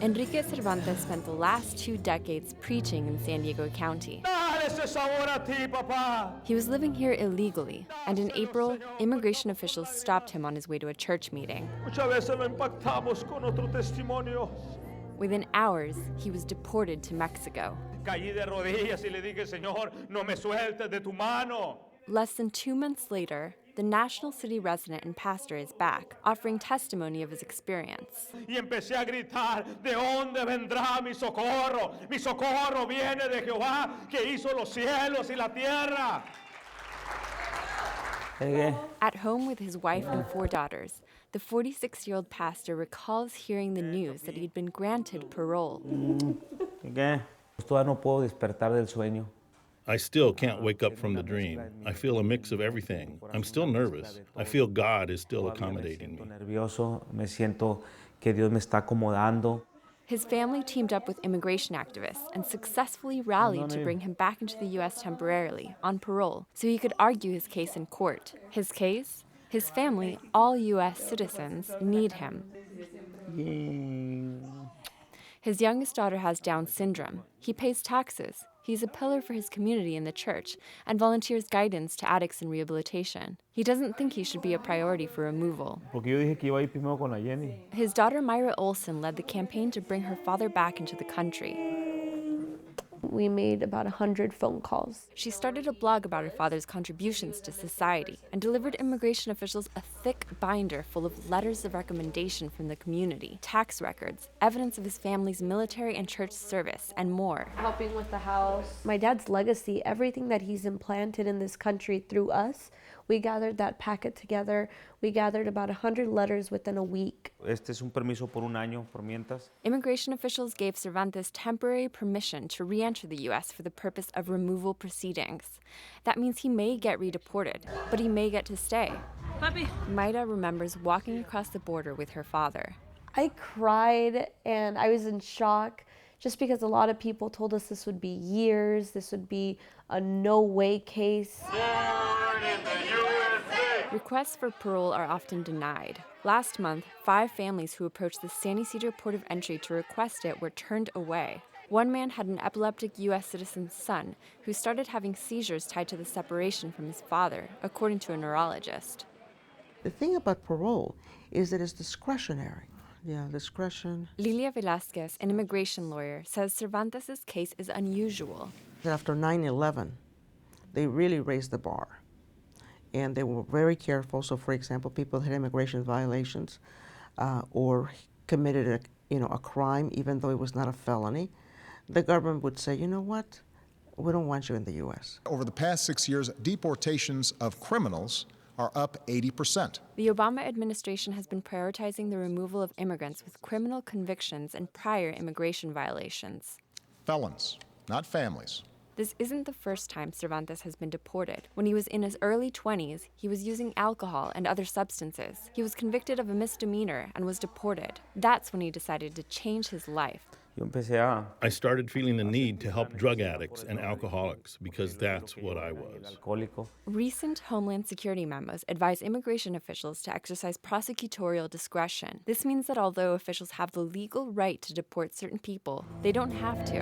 Enrique Cervantes spent the last 2 decades preaching in San Diego County. He was living here illegally, and in April, immigration officials stopped him on his way to a church meeting. Within hours, he was deported to Mexico. Less than 2 months later, the National City resident and pastor is back, offering testimony of his experience. Y empecé a gritar, ¿de dónde vendrá mi socorro? Mi socorro viene de Jehová, que hizo los cielos y la tierra. At home with his wife and 4 daughters, the 46-year-old pastor recalls hearing the news that he'd been granted parole. Todavía no puedo despertar del sueño. I still can't wake up from the dream. I feel a mix of everything. I'm still nervous. I feel God is still accommodating me. Nervioso, me siento que Dios me está acomodando. His family teamed up with immigration activists and successfully rallied to bring him back into the U.S. temporarily, on parole, so he could argue his case in court. His case? His family, all U.S. citizens, need him. His youngest daughter has Down syndrome. He pays taxes. He's a pillar for his community in the church and volunteers guidance to addicts in rehabilitation. He doesn't think he should be a priority for removal. His daughter Myra Olson led the campaign to bring her father back into the country. We made about 100 phone calls. She started a blog about her father's contributions to society and delivered immigration officials a thick binder full of letters of recommendation from the community, tax records, evidence of his family's military and church service, and more. Helping with the house. My dad's legacy, everything that he's implanted in this country through us, we gathered that packet together. We gathered about 100 letters within a week. Este es un permiso por un año, por mientras. Immigration officials gave Cervantes temporary permission to re-enter the U.S. for the purpose of removal proceedings. That means he may get redeported, but he may get to stay. Papi. Maida remembers walking across the border with her father. I cried and I was in shock just because a lot of people told us this would be years, this would be a no-way case. Requests for parole are often denied. Last month, 5 families who approached the San Ysidro port of entry to request it were turned away. One man had an epileptic U.S. citizen's son who started having seizures tied to the separation from his father, according to a neurologist. The thing about parole is that it's discretionary. Yeah, discretion. Lilia Velázquez, an immigration lawyer, says Cervantes' case is unusual. After 9/11, they really raised the bar. And they were very careful. So, for example, people had immigration violations or committed a crime, even though it was not a felony. The government would say, you know what? We don't want you in the U.S. Over the past 6 years, deportations of criminals are up 80%. The Obama administration has been prioritizing the removal of immigrants with criminal convictions and prior immigration violations. Felons, not families. This isn't the first time Cervantes has been deported. When he was in his early 20s, he was using alcohol and other substances. He was convicted of a misdemeanor and was deported. That's when he decided to change his life. I started feeling the need to help drug addicts and alcoholics because that's what I was. Recent Homeland Security memos advise immigration officials to exercise prosecutorial discretion. This means that although officials have the legal right to deport certain people, they don't have to.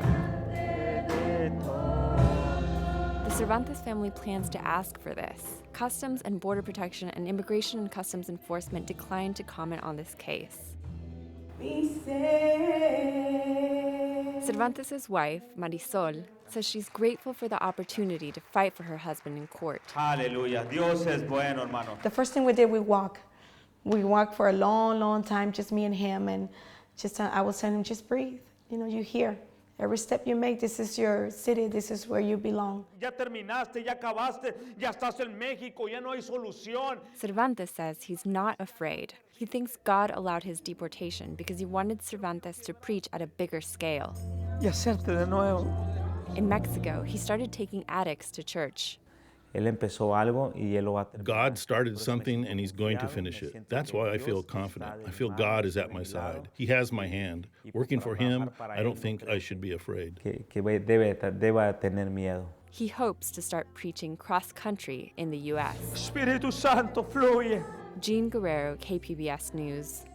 The Cervantes family plans to ask for this. Customs and Border Protection and Immigration and Customs Enforcement declined to comment on this case. Cervantes' wife, Marisol, says she's grateful for the opportunity to fight for her husband in court. Hallelujah. Dios es bueno, hermano. The first thing we did, we walked. We walked for a long, long time, just me and him, and just I was telling him, just breathe. You're here. Every step you make, this is your city, this is where you belong. Ya terminaste, ya acabaste, ya estás en México, ya no hay solución. Cervantes says he's not afraid. He thinks God allowed his deportation because he wanted Cervantes to preach at a bigger scale. Y hacerte de nuevo. In Mexico, he started taking addicts to church. Él empezó algo y él lo va a terminar. God started something and he's going to finish it. That's why I feel confident. I feel God is at my side. He has my hand. Working for him, I don't think I should be afraid. Que deba tener miedo. He hopes to start preaching cross-country in the U.S. Espíritu Santo, fluye. Jean Guerrero, KPBS News.